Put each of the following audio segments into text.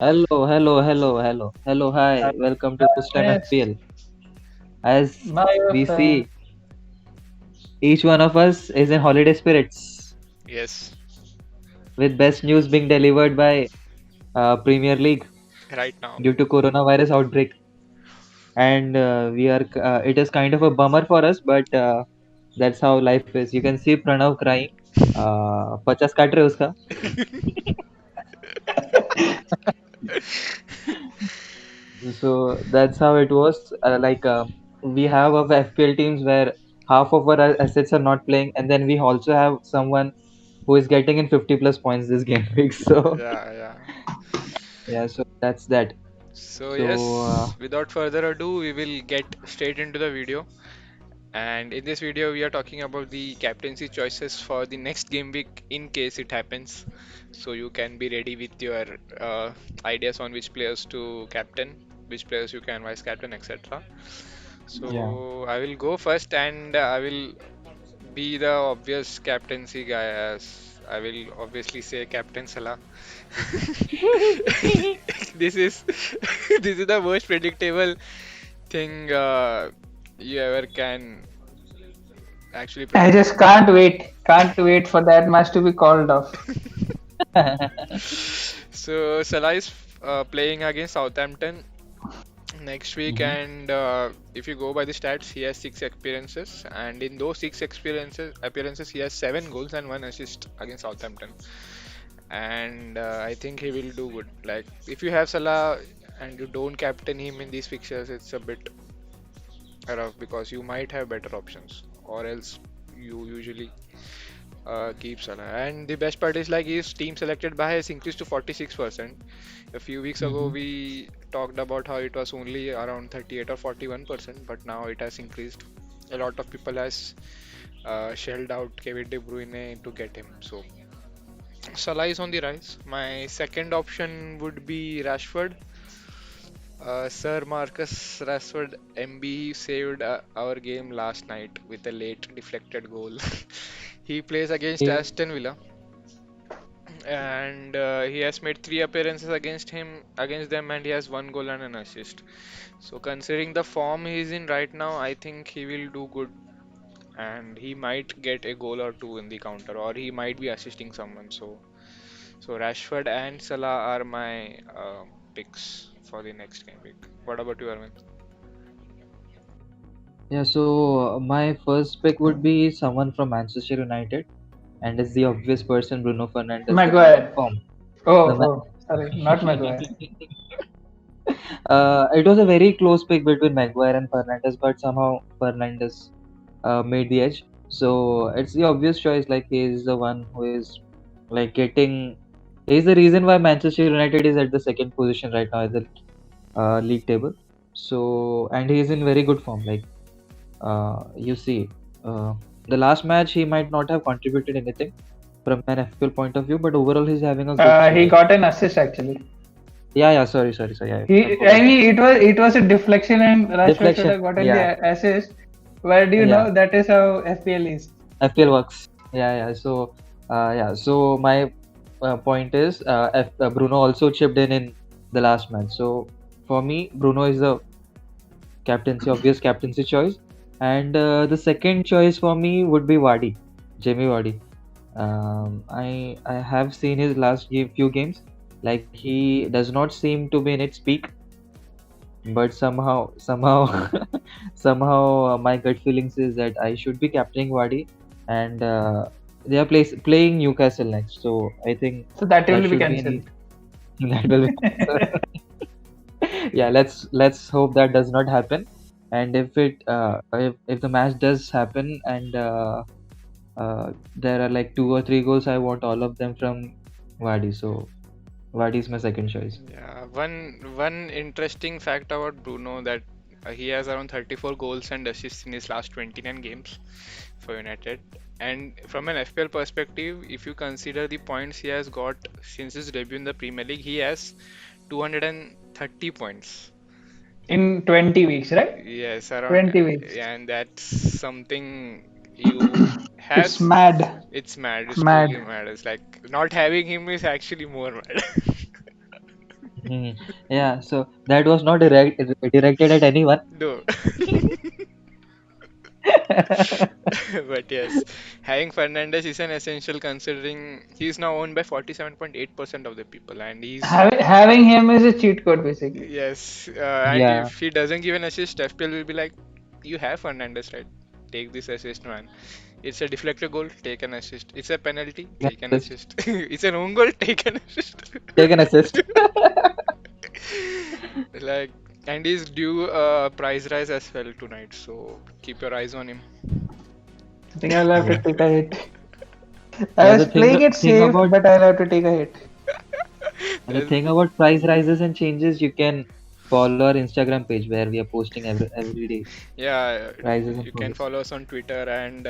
Hello, hi. Welcome to Post Time Yes, FPL. As my we friend. see, each one of us is in holiday spirits, Yes, with best news being delivered by Premier League right now. due to coronavirus outbreak. And it is kind of a bummer for us, but that's how life is. You can see Pranav crying. 50 काट रहे उसका. So that's how it was. We have our FPL teams where half of our assets are not playing, and then we also have someone who is getting in 50 plus points this game week. So Yeah, yeah. yeah, so that's that. So So yes, without further ado, we will get straight into the video. And in this video, we are talking about the captaincy choices for the next game week in case it happens. So you can be ready with your uh, ideas on which players to captain, which players you can vice captain, etc. yeah, So I will go first, and I will be the obvious captaincy guy, as I will obviously say Captain Salah. This is this is the most predictable thing you ever can actually I predict. just can't wait. Can't wait for that match to be called off. So Salah is playing against Southampton next week, hmm and if you go by the stats, he has 6 appearances, and in those 6 appearances, he has 7 goals and 1 assist against Southampton. And I think he will do good. Like if you have Salah and you don't captain him in these fixtures, it's a bit rough because you might have better options, or else you usually keep Salah. And the best part is like his team selected by has increased to 46%. A few weeks ago hmm we talked about how it was only around 38 or 41%, but now it has increased. A lot of people has shelled out Kevin De Bruyne to get him. So Salah is on the rise. My second option would be Rashford. Sir Marcus Rashford MB saved our game last night with a late deflected goal. He plays against Aston Villa, and he has made 3 appearances against them, and he has 1 goal and an assist. So considering the form he's in right now, I think he will do good, and he might get a goal or two in the counter, or he might be assisting someone. So Rashford and Salah are my picks for the next game week. What about you, Arvind? yeah. So my first pick would be someone from Manchester United, and it's the obvious person, Bruno Fernandez, the man of Maguire. form. Oh, The man. oh, sorry, not Maguire. It was a very close pick between Maguire and Fernandez, but somehow Fernandez made the edge. So it's the obvious choice. Like he is the one who is like getting. He is the reason why Manchester United is at the second position right now in the league table. So and he is in very good form. Like you see, uh, the last match he might not have contributed anything from an FPL point of view, but overall he's having a good show. He Like got an assist actually. yeah. Sorry. Yeah, I I forgot. mean, it was a deflection, and Rashford should Deflection. have gotten Yeah. the assist. Where do you Yeah. know that is how FPL is? FPL works. Yeah. So, yeah. So my point is, Bruno also chipped in the last match. So for me, Bruno is the obvious captaincy choice, and the second choice for me would be Vardy, Jamie Vardy. I have seen his few games. Like he does not seem to be in its peak, but somehow somehow my gut feelings is that I should be captaining Wadi, and they are playing Newcastle next, so I think So that that will be should be an cancelled. that will be yeah, let's hope that does not happen. And if the match does happen and there are like 2 or 3 goals, I want all of them from Wadi, so Wadi is my second choice. Yeah, one interesting fact about Bruno that he has around 34 goals and assists in his last 29 games for United. And from an FPL perspective, if you consider the points he has got since his debut in the Premier League, he has 230 points. In 20 weeks, right? Yes, around, 20 weeks. and that's something you It's has. mad. It's mad. It's truly Mad. mad. It's like not having him is actually more mad. Mhm. Yeah, so that was not directed at anyone. No. But yes, having Fernandez is an essential considering he's now owned by 47.8% of the people, and he's Having him is a cheat code basically. yes, and Yeah, if he doesn't give an assist, FPL will be like, you have Fernandez, right? Take this assist, man. It's a deflected goal, take an assist. It's a penalty, take an take an assist. assist. It's an own goal, take an assist. Take an assist. Like, and he's due a price rise as well tonight, so keep your eyes on him. I think I'll have to Yeah. take a hit. I Yeah, was playing it thing safe, about but I'll have to take a hit. the There's- thing about price rises and changes, you can follow our Instagram page where we are posting every day Yeah, rises and you can falls. follow us on Twitter. And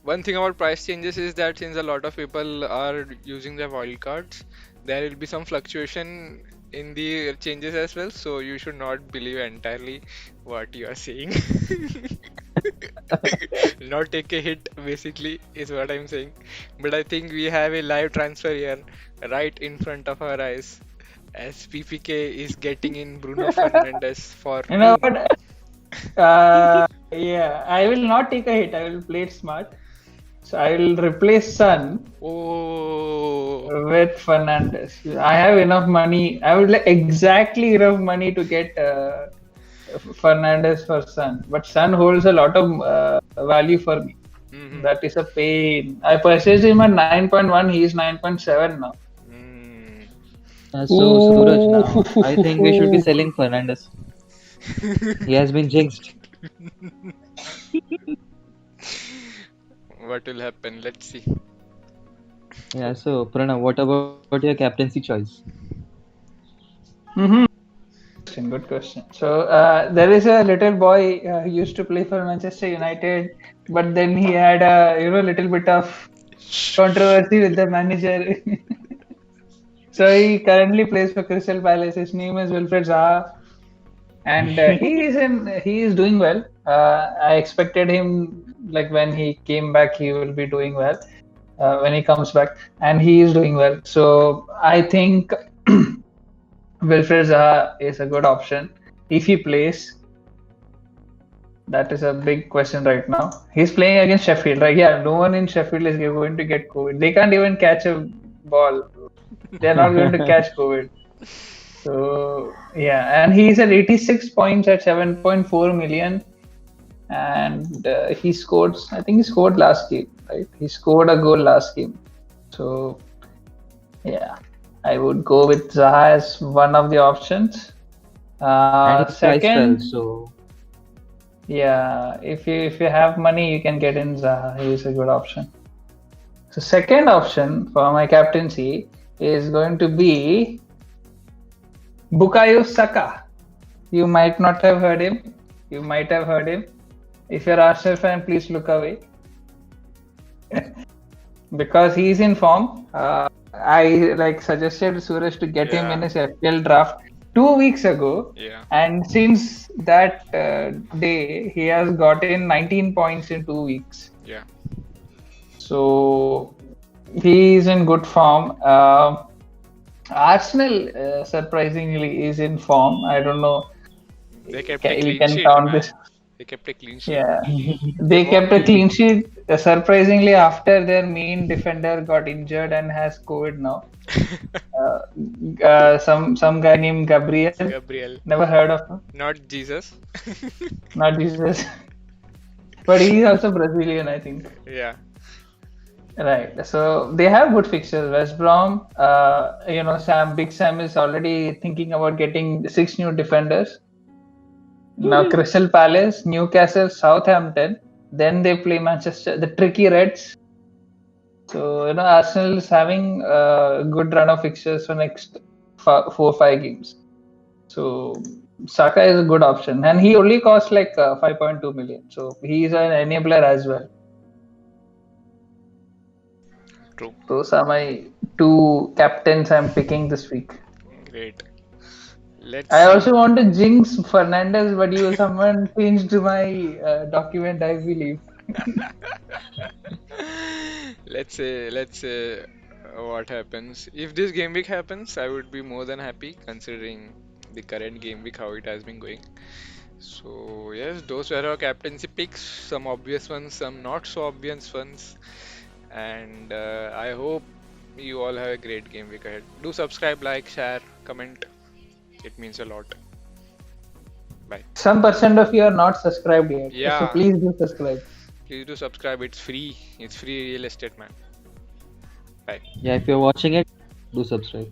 one thing about price changes is that since a lot of people are using their wildcards, there will be some fluctuation in the changes as well. So you should not believe entirely what you are saying. Not take a hit, basically, is what I'm saying. But I think we have a live transfer here, right in front of our eyes, as PPK is getting in Bruno Fernandez for You know whom? what? Yeah, I will not take a hit. I will play it smart. So I will replace Sun Oh, with Fernandez. I have enough money. I would like exactly enough money to get Fernandez for Sun. But Sun holds a lot of value for me. hmm That is a pain. I purchased him at 9.1. He is 9.7 now. mm. So Suraj, Ooh. now I think we should be selling Fernandez. He has been jinxed. What will happen? Let's see. Yeah, so Pranav, what about your captaincy choice? Mhm. Good question. So there is a little boy who used to play for Manchester United, but then he had a little bit of controversy with the manager. So he currently plays for Crystal Palace. His name is Wilfred Zaha, and he is doing well. I expected him like when he came back, he will be doing well when he comes back, and he is doing well. So I think Wilfred Zaha is a good option if he plays. That is a big question right now. He's playing against Sheffield, right? Yeah, no one in Sheffield is going to get COVID. They can't even catch a ball. They're not going to catch COVID. So yeah, and he's at 86 points at 7.4 million, and he scored. I think he scored last game, right? He scored a goal last game. So yeah, I would go with Zaha as one of the options. And his price fell, Second, so yeah, if you have money, you can get in Zaha. He is a good option. So second option for my captaincy is going to be Bukayo Saka. You might not have heard him. You might have heard him. If you're Arsenal fan, please look away because he's in form. I suggested Suraj to get him in Yeah, his FPL draft 2 weeks ago, yeah. and since that day, he has gotten 19 points in 2 weeks. Yeah. So he's in good form. Arsenal, surprisingly, is in form. I don't know. They kept a We clean can sheet, count man. this. They kept a clean sheet. Yeah, They they won. kept a clean sheet. Surprisingly, after their main defender got injured and has COVID now. Some guy named Gabriel. Gabriel. Never heard of him. Not Jesus. Not Jesus, but he's also Brazilian, I think. Yeah. Right. So they have good fixtures. West Brom, Big Sam is already thinking about getting 6 new defenders. Now Crystal Palace, Newcastle, Southampton. Then they play Manchester, the tricky Reds. So Arsenal is having a good run of fixtures for next 4 or 5 games. So Saka is a good option, and he only costs like 5.2 million. So he is an enabler as well. True. Those are my two captains I'm picking this week. Great. Let's I see. also want to jinx Fernandez, but someone changed my document, I believe. Let's say what happens. If this game week happens, I would be more than happy considering the current game week how it has been going. So yes, those were our captaincy picks. Some obvious ones, some not so obvious ones, and I hope you all have a great game week ahead. Do subscribe, like, share, comment. It means a lot. Bye. Some percent of you are not subscribed yet, so Yeah, please do subscribe. please do subscribe. It's free. It's free real estate, man. Bye. Yeah, if you're watching it, do subscribe.